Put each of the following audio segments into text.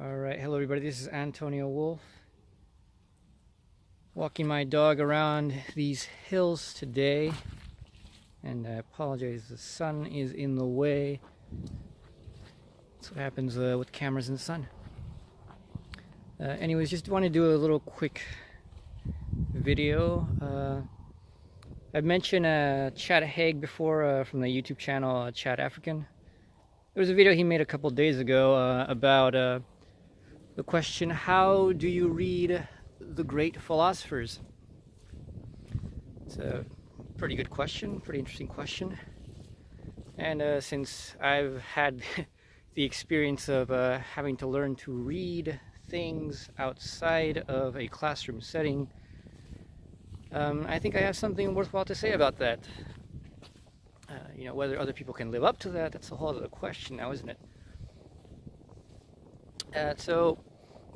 Alright, hello everybody, this is Antonio Wolf. Walking my dog around these hills today. And I apologize, the sun is in the way. That's what happens with cameras in the sun. Anyways, just want to do a little quick video. I've mentioned Chad Haig before from the YouTube channel Chad African. There was a video he made a couple days ago about the question, how do you read the great philosophers? It's a pretty good question, pretty interesting question. And since I've had the experience of having to learn to read things outside of a classroom setting, I think I have something worthwhile to say about that. Whether other people can live up to that, that's a whole other question now, isn't it? So,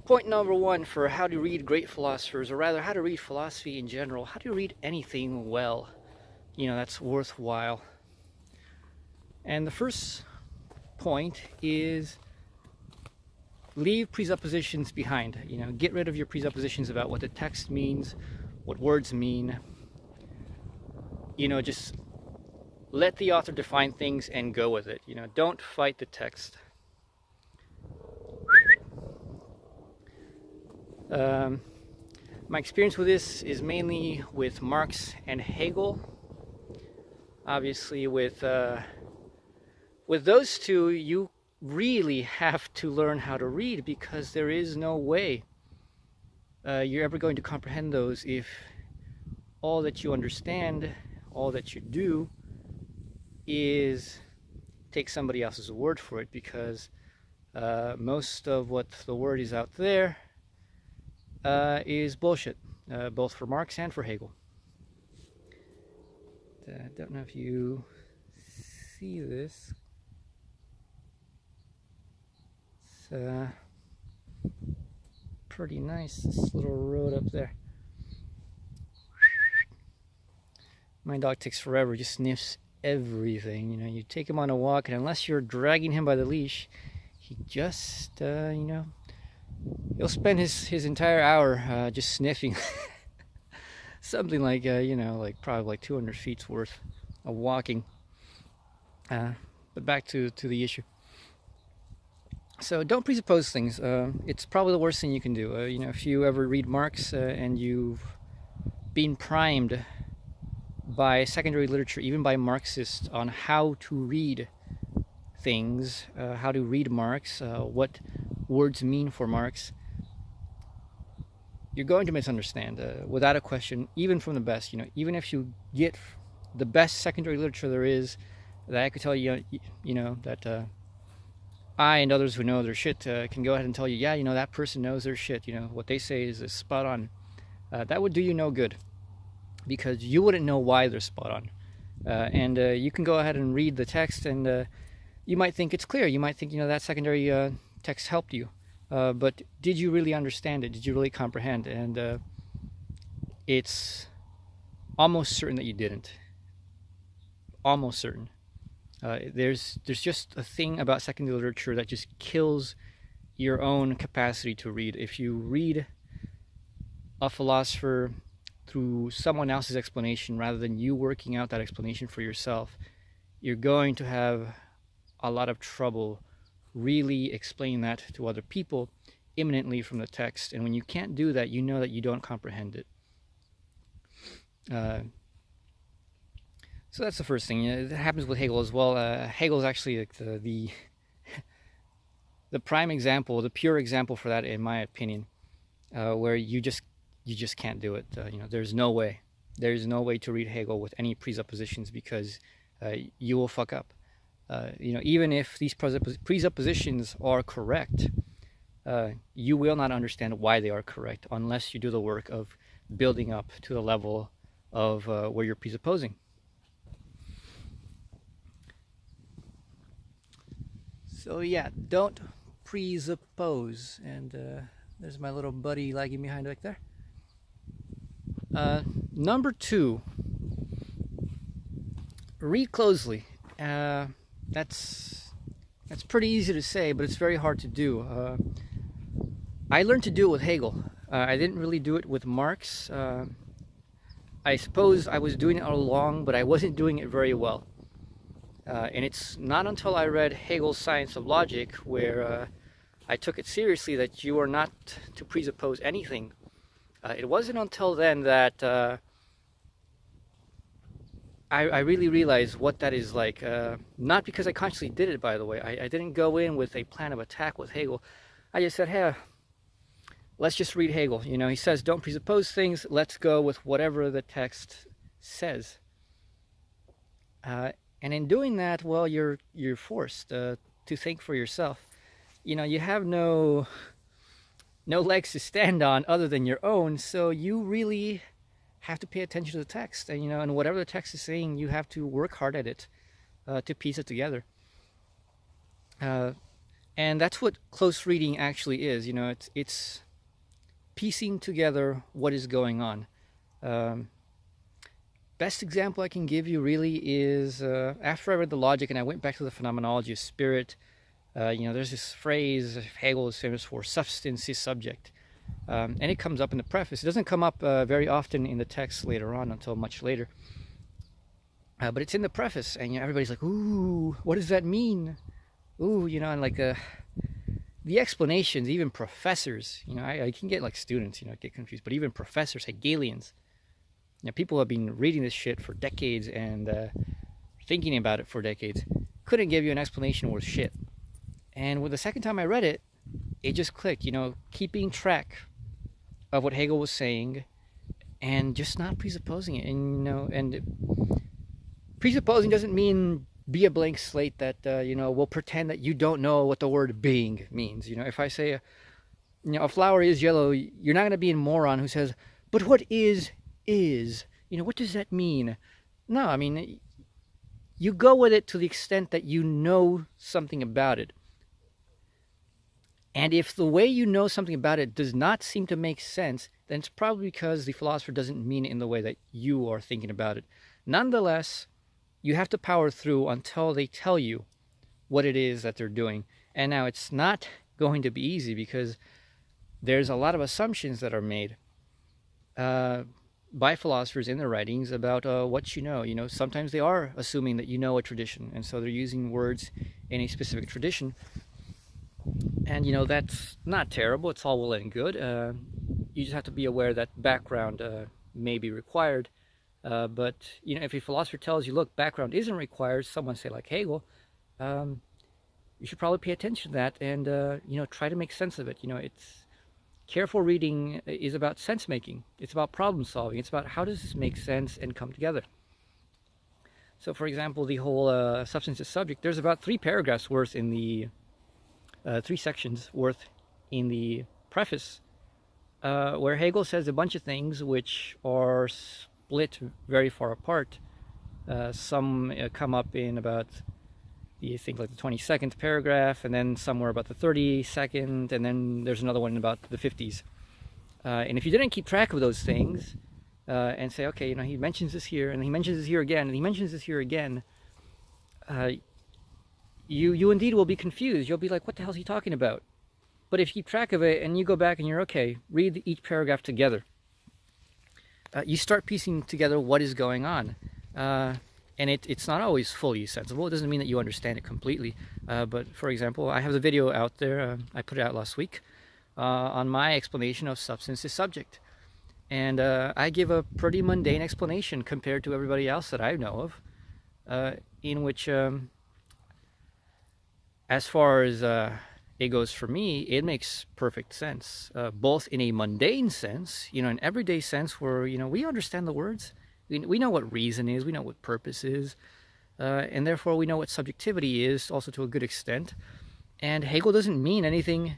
point number one for how to read great philosophers, or rather how to read philosophy in general, how to read anything well, that's worthwhile. And the first point is leave presuppositions behind. Get rid of your presuppositions about what the text means, what words mean. Just let the author define things and go with it. Don't fight the text. My experience with this is mainly with Marx and Hegel. Obviously, with those two, you really have to learn how to read, because there is no way you're ever going to comprehend those if all that you understand, all that you do, is take somebody else's word for it, because most of what the word is out there is bullshit, both for Marx and for Hegel. I don't know if you see this. It's pretty nice, this little road up there. My dog takes forever, just sniffs everything. You take him on a walk, and unless you're dragging him by the leash, he just, he'll spend his entire hour just sniffing. Something like, like probably like 200 feet's worth of walking. But back to the issue. So don't presuppose things. It's probably the worst thing you can do. If you ever read Marx and you've been primed by secondary literature, even by Marxists, on how to read things, how to read Marx, what words mean for Marx, you're going to misunderstand without a question, even from the best. Even if you get the best secondary literature there is, that I could tell you, that I and others who know their shit can go ahead and tell you, yeah, that person knows their shit. What they say is spot on. That would do you no good, because you wouldn't know why they're spot on. And you can go ahead and read the text, and you might think it's clear. You might think, that secondary text helped you. But did you really understand it? Did you really comprehend? And it's almost certain that you didn't. Almost certain. There's just a thing about secondary literature that just kills your own capacity to read. If you read a philosopher through someone else's explanation rather than you working out that explanation for yourself, you're going to have a lot of trouble really explaining that to other people imminently from the text. And when you can't do that, you know that you don't comprehend it. So that's the first thing. It happens with Hegel as well. Hegel's actually like the prime example, the pure example for that, in my opinion, where you just can't do it. There's no way. There's no way to read Hegel with any presuppositions, because you will fuck up. Even if these presuppositions are correct, you will not understand why they are correct unless you do the work of building up to the level of where you're presupposing. So yeah, don't presuppose. And there's my little buddy lagging behind back there. Number two, read closely. That's pretty easy to say, but it's very hard to do. I learned to do it with Hegel. I didn't really do it with Marx. I suppose I was doing it all along, but I wasn't doing it very well. And it's not until I read Hegel's Science of Logic where I took it seriously that you are not to presuppose anything. It wasn't until then that I really realized what that is like. Not because I consciously did it, by the way. I didn't go in with a plan of attack with Hegel. I just said, hey, let's just read Hegel. You know, he says don't presuppose things. Let's go with whatever the text says. And in doing that, well, you're forced to think for yourself. You know, you have no legs to stand on other than your own, so you really have to pay attention to the text. And you know, and whatever the text is saying, you have to work hard at it to piece it together. And that's what close reading actually is. You know, it's piecing together what is going on. Best example I can give you really is after I read the Logic and I went back to the phenomenology of spirit. You know, there's this phrase Hegel is famous for: substance is subject, and it comes up in the preface. It doesn't come up very often in the text later on until much later, but it's in the preface, and you know, everybody's like, "Ooh, what does that mean?" Ooh, you know, and like the explanations, even professors, you know, I can get like students, you know, get confused, but even professors, Hegelians, you know, people have been reading this shit for decades and thinking about it for decades, couldn't give you an explanation worth shit. And with the second time I read it, it just clicked, you know, keeping track of what Hegel was saying and just not presupposing it. And, you know, and presupposing doesn't mean be a blank slate that, you know, will pretend that you don't know what the word being means. You know, if I say, you know, a flower is yellow, you're not going to be a moron who says, but what is, you know, what does that mean? No, I mean, you go with it to the extent that you know something about it. And if the way you know something about it does not seem to make sense, then it's probably because the philosopher doesn't mean it in the way that you are thinking about it. Nonetheless, you have to power through until they tell you what it is that they're doing. And now it's not going to be easy because there's a lot of assumptions that are made by philosophers in their writings about what you know. You know, sometimes they are assuming that you know a tradition, and so they're using words in a specific tradition. And, you know, that's not terrible. It's all well and good. You just have to be aware that background may be required. But, you know, if a philosopher tells you, look, background isn't required, someone say like Hegel, you should probably pay attention to that and, you know, try to make sense of it. You know, it's careful reading is about sense making. It's about problem solving. It's about how does this make sense and come together. So, for example, the whole substance is subject, there's about 3 paragraphs worth in the 3 sections worth in the preface where Hegel says a bunch of things which are split very far apart. Some come up in about I think like the 22nd paragraph, and then somewhere about the 32nd, and then there's another one about the 50s. And if you didn't keep track of those things and say, okay, you know, he mentions this here, and he mentions this here again, and he mentions this here again, you indeed will be confused. You'll be like, what the hell is he talking about? But if you keep track of it and you go back and you're okay, read each paragraph together, you start piecing together what is going on. And it's not always fully sensible. It doesn't mean that you understand it completely. But for example, I have the video out there, I put it out last week, on my explanation of substance is subject. And I give a pretty mundane explanation compared to everybody else that I know of, in which as far as it goes for me, it makes perfect sense, both in a mundane sense, you know, an everyday sense where, you know, we understand the words, we know what reason is, we know what purpose is, and therefore we know what subjectivity is also to a good extent. And Hegel doesn't mean anything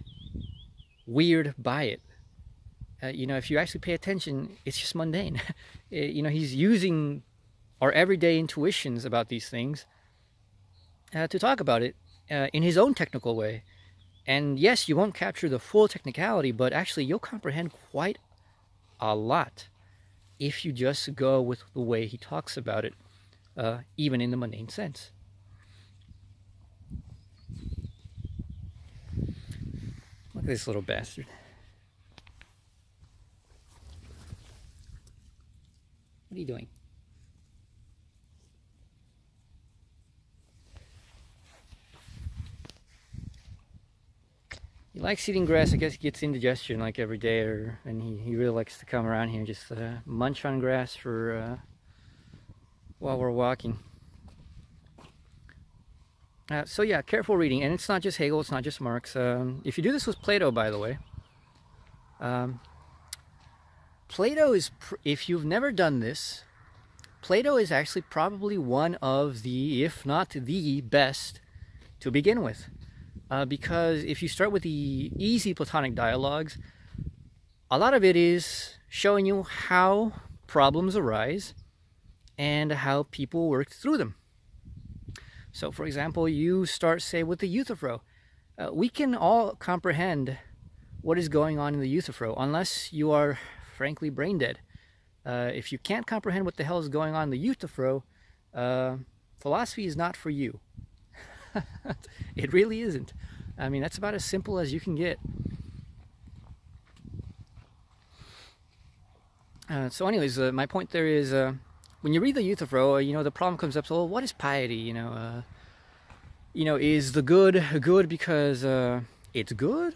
weird by it. You know, if you actually pay attention, it's just mundane. You know, he's using our everyday intuitions about these things to talk about it in his own technical way. And yes, you won't capture the full technicality, but actually you'll comprehend quite a lot if you just go with the way he talks about it, even in the mundane sense. Look at this little bastard. are you doing? He likes eating grass. I guess he gets indigestion like every day, and he really likes to come around here and just munch on grass for while we're walking. So yeah, careful reading, and it's not just Hegel, it's not just Marx. If you do this with Plato, by the way, Plato is, if you've never done this, Plato is actually probably one of the, if not the best to begin with. Because if you start with the easy Platonic dialogues, a lot of it is showing you how problems arise and how people work through them. So, for example, you start, say, with the Euthyphro. We can all comprehend what is going on in the Euthyphro, unless you are, frankly, brain dead. If you can't comprehend what the hell is going on in the Euthyphro, philosophy is not for you. It really isn't. I mean, that's about as simple as you can get. So anyways, my point there is, when you read the Euthyphro, the problem comes up, so, well, what is piety? Is the good because it's good?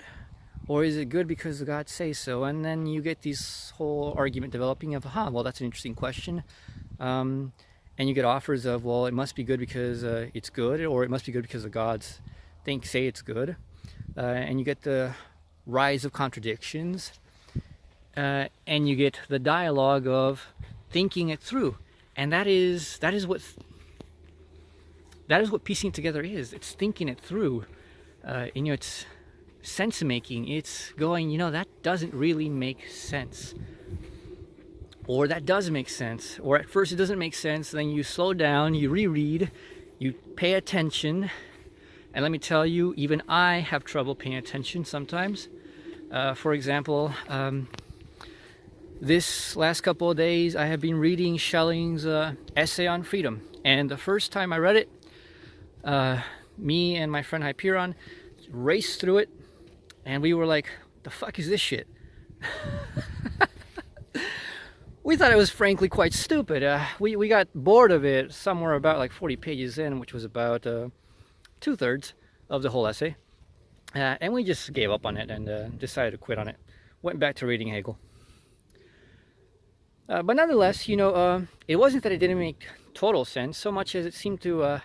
Or is it good because God says so? And then you get this whole argument developing of, well, that's an interesting question. And you get offers of, well, it must be good because it's good, or it must be good because the gods say it's good. And you get the rise of contradictions. And you get the dialogue of thinking it through. And that is what piecing it together is. It's thinking it through. It's sense making. It's going, that doesn't really make sense. Or that does make sense. Or at first it doesn't make sense. Then you slow down, you reread, you pay attention. And let me tell you, even I have trouble paying attention sometimes. For example, this last couple of days I have been reading Schelling's essay on freedom. And the first time I read it, me and my friend Hyperion raced through it, and we were like, the fuck is this shit? We thought it was frankly quite stupid. We got bored of it somewhere about like 40 pages in, which was about 2/3 of the whole essay. And we just gave up on it and decided to quit on it. Went back to reading Hegel. But nonetheless, it wasn't that it didn't make total sense, so much as it seemed to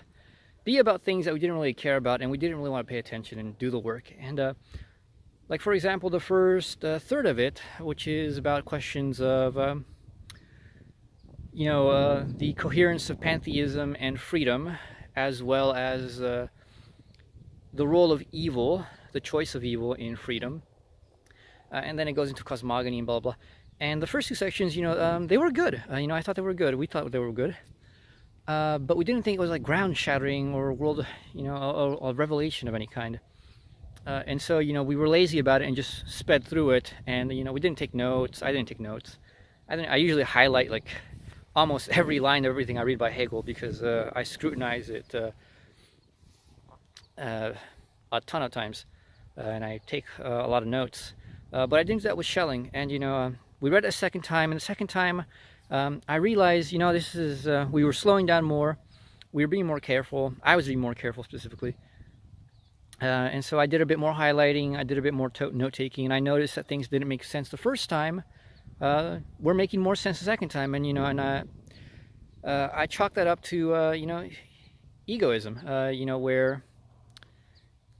be about things that we didn't really care about, and we didn't really want to pay attention and do the work. And like, for example, the first third of it, which is about questions of, the coherence of pantheism and freedom, as well as the role of evil, the choice of evil in freedom. And then it goes into cosmogony and blah, blah. And the first two sections, they were good. I thought they were good. We thought they were good. But we didn't think it was like ground-shattering or world, a revelation of any kind. And so, we were lazy about it and just sped through it. And, we didn't take notes. I didn't take notes. I usually highlight like almost every line of everything I read by Hegel, because I scrutinize it a ton of times. And I take a lot of notes. But I didn't do that with Schelling. And, we read it a second time. And the second time, I realized, this is, we were slowing down more. We were being more careful. I was being more careful specifically. And so I did a bit more highlighting. I did a bit more note-taking. And I noticed that things didn't make sense the first time. Were making more sense the second time. And, I chalk that up to, egoism, where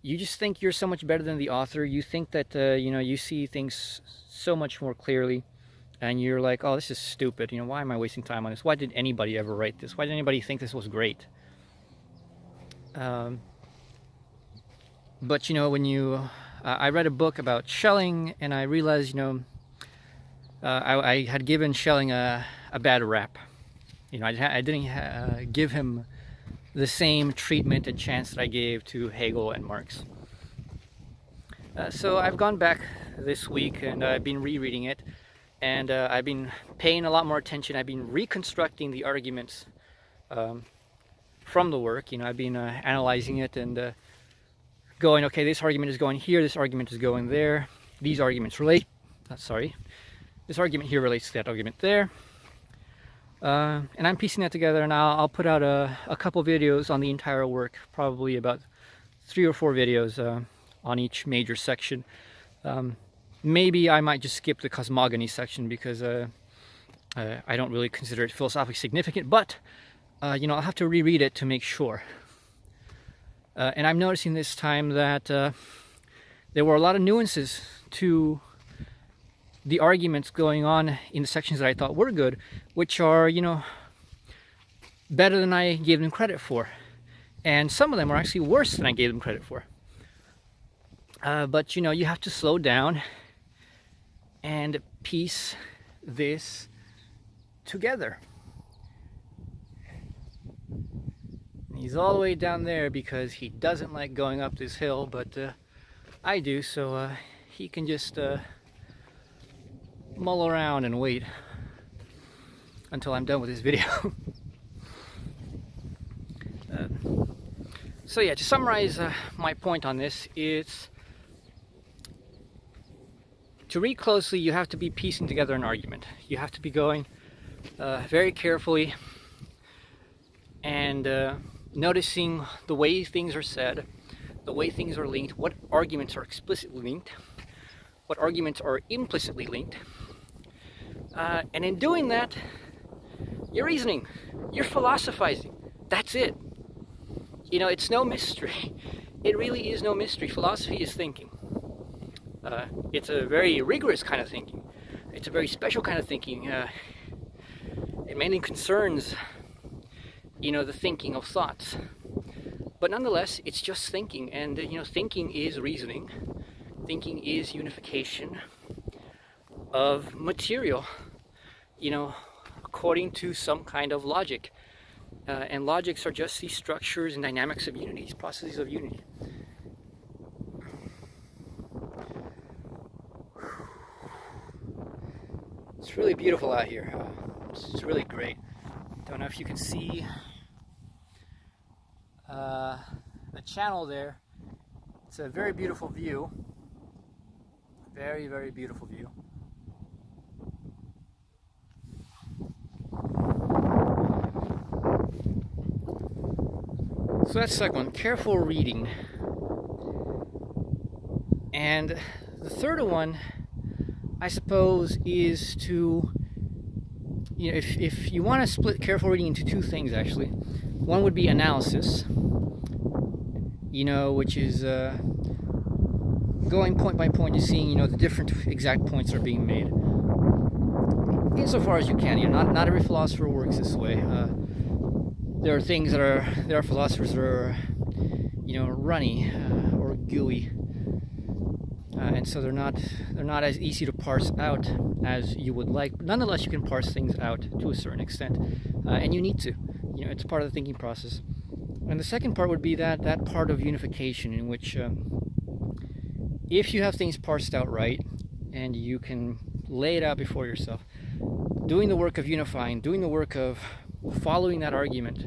you just think you're so much better than the author. You think that, you see things so much more clearly. And you're like, oh, this is stupid. Why am I wasting time on this? Why did anybody ever write this? Why did anybody think this was great? But, when I read a book about Schelling, and I realized, I had given Schelling a bad rap. I didn't give him the same treatment and chance that I gave to Hegel and Marx. So I've gone back this week, and I've been rereading it. And I've been paying a lot more attention. I've been reconstructing the arguments from the work. I've been analyzing it and going, okay, this argument is going here, this argument is going there. These arguments relate. This argument here relates to that argument there. And I'm piecing that together, and I'll put out a couple videos on the entire work, probably about 3 or 4 videos on each major section. Maybe I might just skip the cosmogony section because I don't really consider it philosophically significant, but I'll have to reread it to make sure. And I'm noticing this time that there were a lot of nuances to the arguments going on in the sections that I thought were good, which are, better than I gave them credit for. And some of them are actually worse than I gave them credit for. But, you have to slow down and piece this together. He's all the way down there because he doesn't like going up this hill, but I do, so he can just mull around and wait until I'm done with this video. So yeah, to summarize my point on this, it's to read closely, you have to be piecing together an argument. You have to be going very carefully and noticing the way things are said, the way things are linked, what arguments are explicitly linked, what arguments are implicitly linked. And in doing that, you're reasoning, you're philosophizing. That's it. It's no mystery. It really is no mystery. Philosophy is thinking. It's a very rigorous kind of thinking. It's a very special kind of thinking. It mainly concerns, the thinking of thoughts. But nonetheless, it's just thinking. And, thinking is reasoning. Thinking is unification of material, according to some kind of logic. And logics are just these structures and dynamics of unity, these processes of unity. It's really beautiful out here. It's really great. Don't know if you can see the channel there. It's a very beautiful view. Very, very beautiful view. So that's the second one, careful reading. And the third one, I suppose, is to, if you want to split careful reading into 2 things, actually. One would be analysis, which is going point by point and seeing, the different exact points that are being made. Insofar as you can, not every philosopher works this way. There are philosophers that are, runny or gooey, and so they're not as easy to parse out as you would like. But nonetheless, you can parse things out to a certain extent, and you need to. It's part of the thinking process. And the second part would be that part of unification, in which, if you have things parsed out right, and you can lay it out before yourself, doing the work of unifying, doing the work of following that argument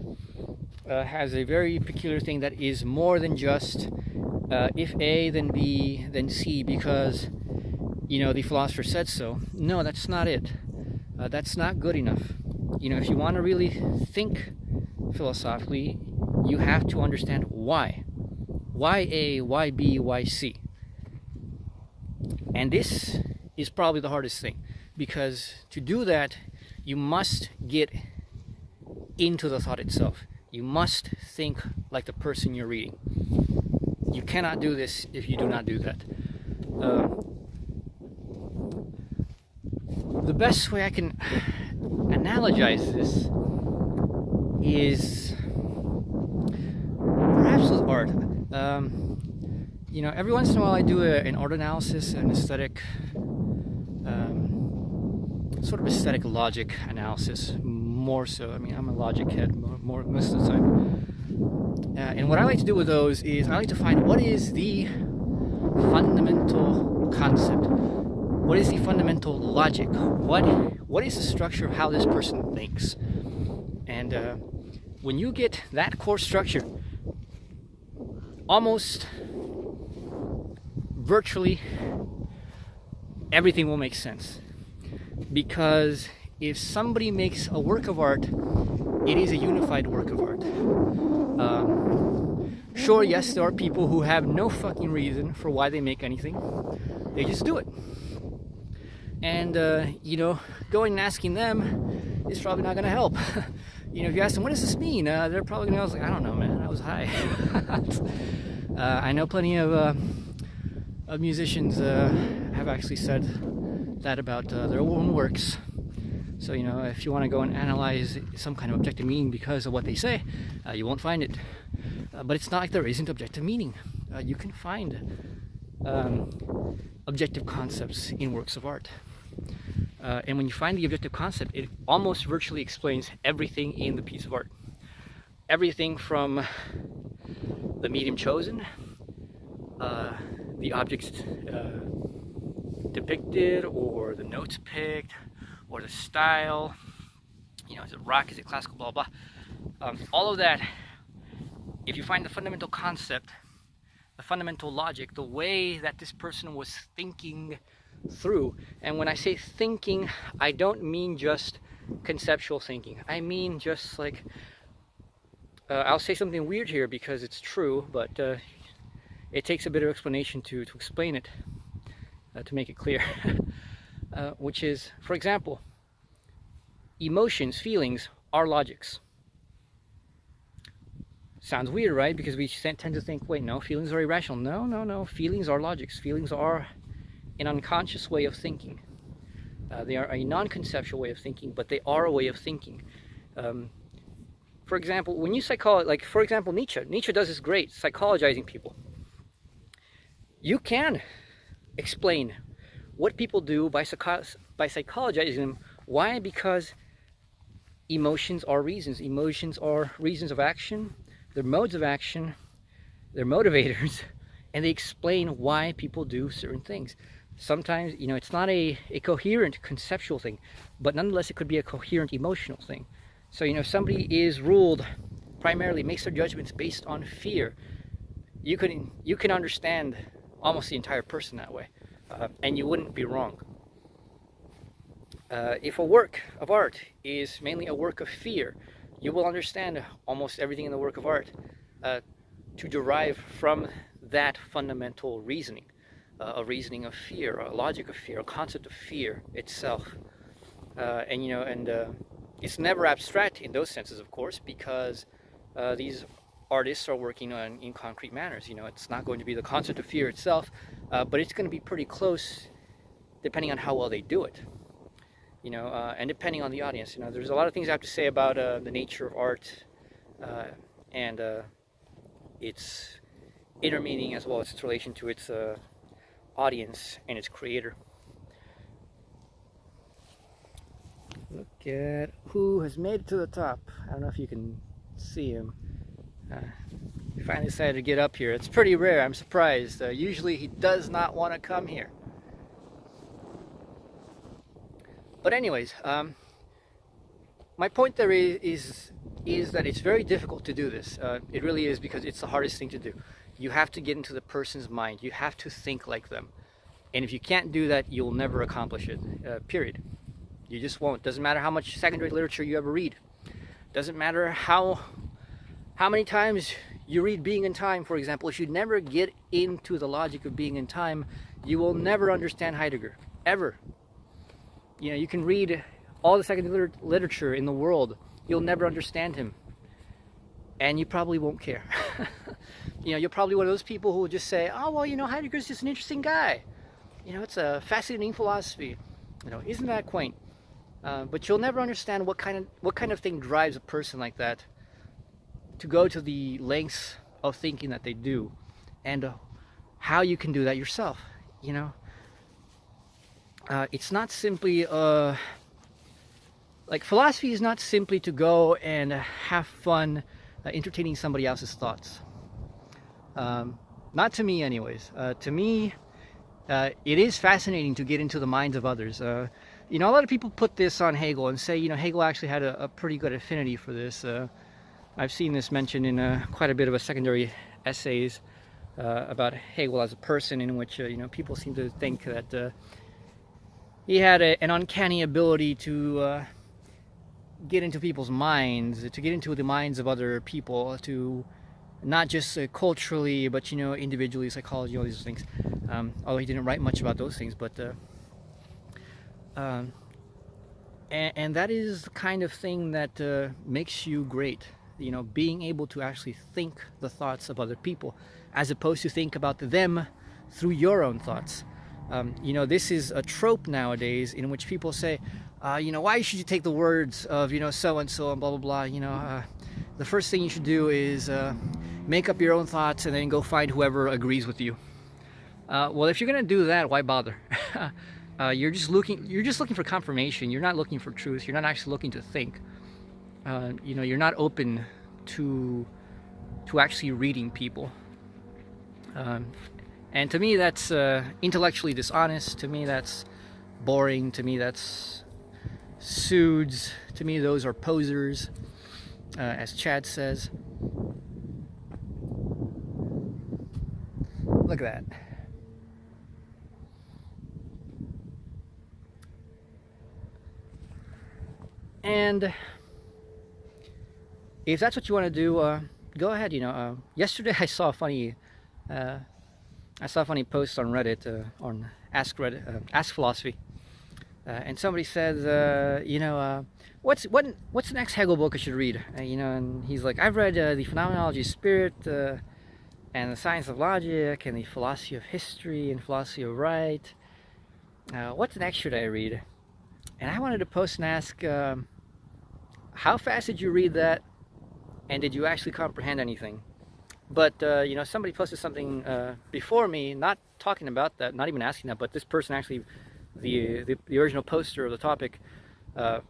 has a very peculiar thing that is more than just if A, then B, then C, because, the philosopher said so. No, that's not it. That's not good enough. If you want to really think philosophically, you have to understand why. Why A, why B, why C? And this is probably the hardest thing, because to do that, you must get into the thought itself. You must think like the person you're reading. You cannot do this if you do not do that. The best way I can analogize this is perhaps with art. Every once in a while I do an art analysis, an aesthetic, sort of aesthetic logic analysis, more so. I'm a logic head more most of the time. And what I like to do with those is I like to find what is the fundamental concept. What is the fundamental logic? What is the structure of how this person thinks? And when you get that core structure, almost virtually everything will make sense. Because if somebody makes a work of art, it is a unified work of art. Sure, yes, there are people who have no fucking reason for why they make anything. They just do it. And, going and asking them is probably not going to help. If you ask them, what does this mean? They're probably going to be like, I don't know, man, I was high. I know plenty of musicians have actually said that about their own works. So, if you want to go and analyze some kind of objective meaning because of what they say, you won't find it. But it's not like there isn't objective meaning. You can find objective concepts in works of art. And when you find the objective concept, it almost virtually explains everything in the piece of art. Everything from the medium chosen, the objects depicted, or the notes picked, or the style, is it rock, is it classical, blah, blah. All of that, if you find the fundamental concept, the fundamental logic, the way that this person was thinking through, and when I say thinking, I don't mean just conceptual thinking. I mean just like, I'll say something weird here because it's true, but it takes a bit of explanation to explain it, to make it clear. Which is, for example, emotions, feelings are logics. Sounds weird, right? Because we tend to think, wait, no, feelings are irrational. No. Feelings are logics. Feelings are an unconscious way of thinking. They are a non-conceptual way of thinking, but they are a way of thinking. For example, when you psychologize, for example, Nietzsche does this great, psychologizing people. You can explain what people do by psychologizing them. Why? Because emotions are reasons. Emotions are reasons of action. They're modes of action. They're motivators. And they explain why people do certain things. Sometimes, it's not a coherent conceptual thing, but nonetheless it could be a coherent emotional thing. So, if somebody is ruled, primarily makes their judgments based on fear, you can understand almost the entire person that way. And you wouldn't be wrong. If a work of art is mainly a work of fear, you will understand almost everything in the work of art to derive from that fundamental reasoning, a reasoning of fear, a logic of fear, a concept of fear itself. It's never abstract in those senses, of course, because these artists are working in concrete manners. It's not going to be the concept of fear itself, but it's going to be pretty close depending on how well they do it. And depending on the audience. There's a lot of things I have to say about the nature of art and its inner meaning, as well as its relation to its audience and its creator. Look at who has made it to the top. I don't know if you can see him. He finally decided to get up here. It's pretty rare. I'm surprised. Usually he does not want to come here. But anyways, my point there is that it's very difficult to do this. It really is, because it's the hardest thing to do. You have to get into the person's mind. You have to think like them. And if you can't do that, you'll never accomplish it, period. You just won't. Doesn't matter how much secondary literature you ever read. Doesn't matter how many times you read Being in Time, for example. If you never get into the logic of being in time, you will never understand Heidegger, ever. You can read all the secondary literature in the world. You'll never understand him. And you probably won't care. You're probably one of those people who will just say, oh, well, Heidegger's just an interesting guy. It's a fascinating philosophy. Isn't that quaint? But you'll never understand what kind of thing drives a person like that to go to the lengths of thinking that they do, and how you can do that yourself. It's not simply philosophy is not simply to go and have fun entertaining somebody else's thoughts. Not to me, anyways. To me, it is fascinating to get into the minds of others. A lot of people put this on Hegel and say, Hegel actually had a pretty good affinity for this. I've seen this mentioned in quite a bit of a secondary essays about Hegel as a person, in which people seem to think that he had an uncanny ability to get into people's minds, to get into the minds of other people, to not just culturally, but individually, psychology, all these things. Although he didn't write much about those things, but um, and that is the kind of thing that makes you great. Being able to actually think the thoughts of other people, as opposed to think about them through your own thoughts. This is a trope nowadays in which people say, why should you take the words of, so and so and blah blah blah. The first thing you should do is make up your own thoughts and then go find whoever agrees with you. Well, if you're gonna do that, why bother? You're just looking for confirmation. You're not looking for truth. You're not actually looking to think. You're not open to actually reading people. And to me, that's intellectually dishonest. To me, that's boring. To me, that's pseuds. To me, those are posers, as Chad says. Look at that. And if that's what you want to do, go ahead. Yesterday I saw a funny post on Reddit, on Ask Reddit, Ask Philosophy, and somebody says, what's the next Hegel book I should read? And he's like, I've read the Phenomenology of Spirit, and the Science of Logic, and the Philosophy of History, and Philosophy of Right. What's next should I read? And I wanted to post and ask, how fast did you read that, and did you actually comprehend anything? But somebody posted something before me, not talking about that, not even asking that, but this person actually, the original poster of the topic,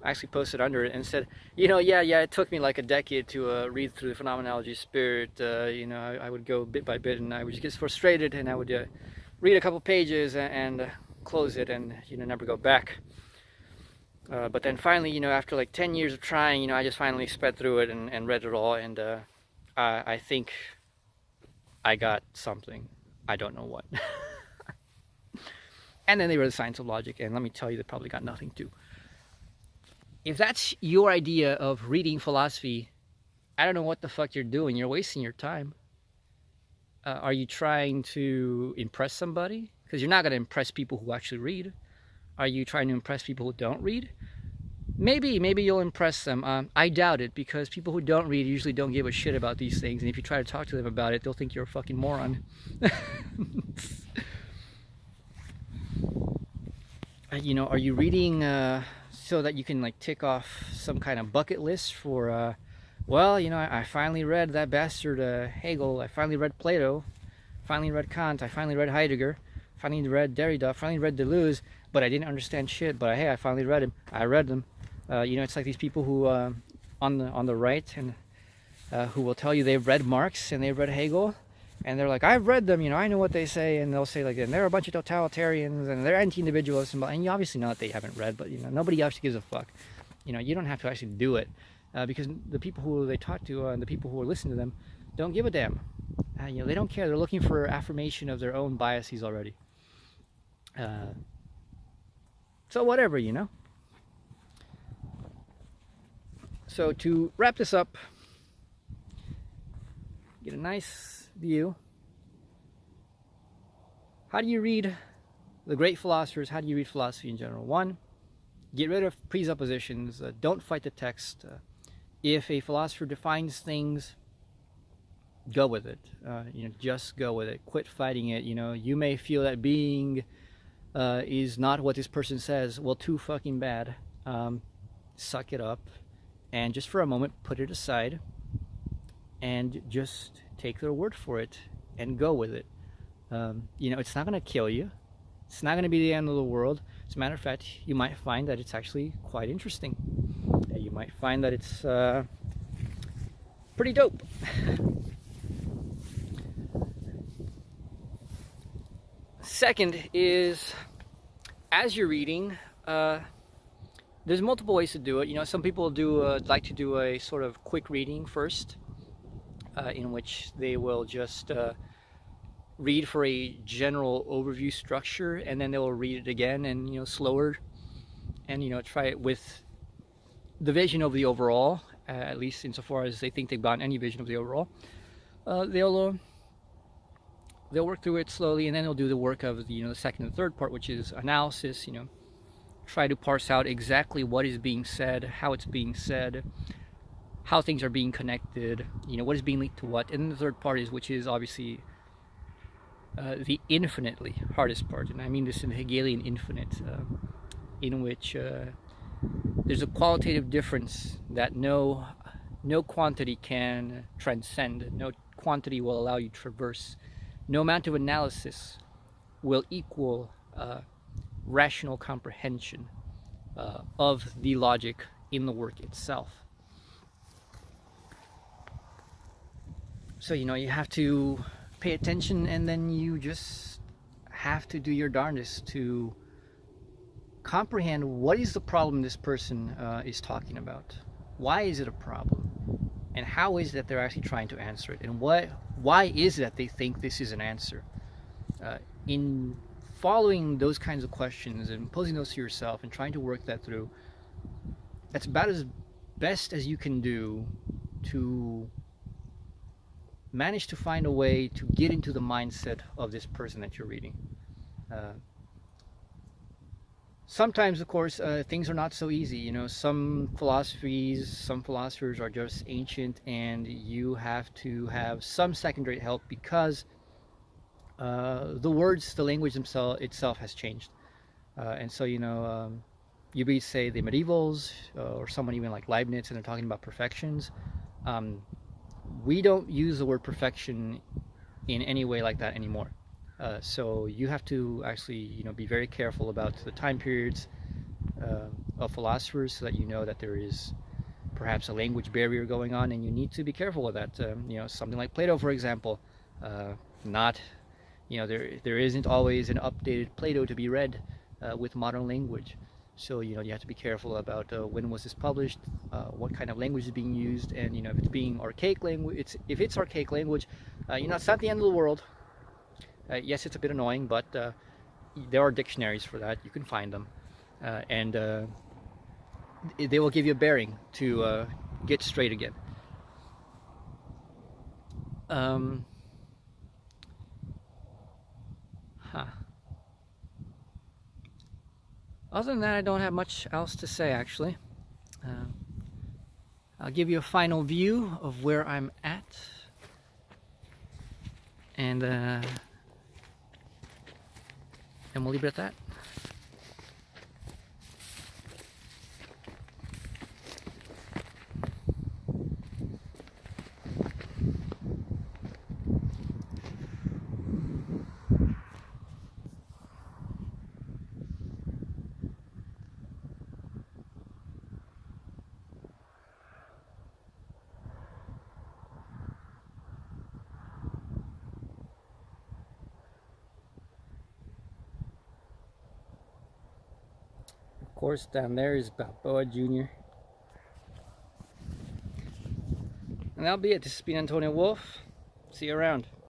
actually posted under it and said, yeah, it took me like a decade to read through the Phenomenology of Spirit. I would go bit by bit, and I would just get frustrated, and I would read a couple pages and close it, and never go back. But then finally, after like 10 years of trying, I just finally sped through it and read it all, and I think I got something. I don't know what. And then they read the Science of Logic, and let me tell you, they probably got nothing too. If that's your idea of reading philosophy, I don't know what the fuck you're doing. You're wasting your time. Are you trying to impress somebody? Because you're not going to impress people who actually read. Are you trying to impress people who don't read? Maybe you'll impress them. I doubt it, because people who don't read usually don't give a shit about these things, and if you try to talk to them about it, they'll think you're a fucking moron. Are you reading so that you can like tick off some kind of bucket list for, I finally read that bastard Hegel, I finally read Plato, finally read Kant, I finally read Heidegger, finally read Derrida, finally read Deleuze, but I didn't understand shit, but hey, I finally read him. I read them. It's like these people who, on the right, and who will tell you they've read Marx and they've read Hegel, and they're like, I've read them, I know what they say, and they'll say like, and they're a bunch of totalitarians, and they're anti-individualists, and you obviously know that they haven't read, but nobody actually gives a fuck. You don't have to actually do it, because the people who they talk to and the people who are listening to them don't give a damn. They don't care. They're looking for affirmation of their own biases already. So whatever, So to wrap this up, get a nice view. How do you read the great philosophers? How do you read philosophy in general? One, get rid of presuppositions. Don't fight the text. If a philosopher defines things, go with it. Just go with it. Quit fighting it. You may feel that being is not what this person says. Well, too fucking bad. Suck it up, and just for a moment, put it aside, and just take their word for it and go with it. It's not going to kill you. It's not going to be the end of the world. As a matter of fact, you might find that it's actually quite interesting. You might find that it's pretty dope. Second is, as you're reading, there's multiple ways to do it. Some people like to do a sort of quick reading first, in which they will just read for a general overview structure, and then they will read it again and slower and try it with the vision of the overall, at least insofar as they think they've gotten any vision of the overall. They'll work through it slowly, and then they'll do the work of the second and third part, which is analysis. Try to parse out exactly what is being said, how it's being said, how things are being connected, what is being linked to what. And then the third part is, which is obviously the infinitely hardest part, and I mean this in the Hegelian infinite, in which there's a qualitative difference that no quantity can transcend, no quantity will allow you to traverse, no amount of analysis will equal rational comprehension of the logic in the work itself. So you have to pay attention, and then you just have to do your darndest to comprehend what is the problem this person is talking about. Why is it a problem? And how is it that they're actually trying to answer it? And why is it that they think this is an answer? In following those kinds of questions and posing those to yourself and trying to work that through, that's about as best as you can do to manage to find a way to get into the mindset of this person that you're reading. Sometimes, of course, things are not so easy. Some philosophers are just ancient, and you have to have some secondary help because the words, the language itself has changed. And so, you read, say, the medievals, or someone even like Leibniz, and they're talking about perfections. We don't use the word perfection in any way like that anymore. So you have to actually, be very careful about the time periods of philosophers, so that that there is perhaps a language barrier going on, and you need to be careful with that. Something like Plato, for example, there isn't always an updated Plato to be read with modern language. So you have to be careful about when was this published, what kind of language is being used, and if it's being archaic language, if it's archaic language, it's not the end of the world. Yes, it's a bit annoying, but there are dictionaries for that. You can find them, and they will give you a bearing to get straight again. Other than that, I don't have much else to say, actually. I'll give you a final view of where I'm at, and we'll leave it at that. Of course, down there is Balboa Jr. And that'll be it. This has been Antonio Wolf. See you around.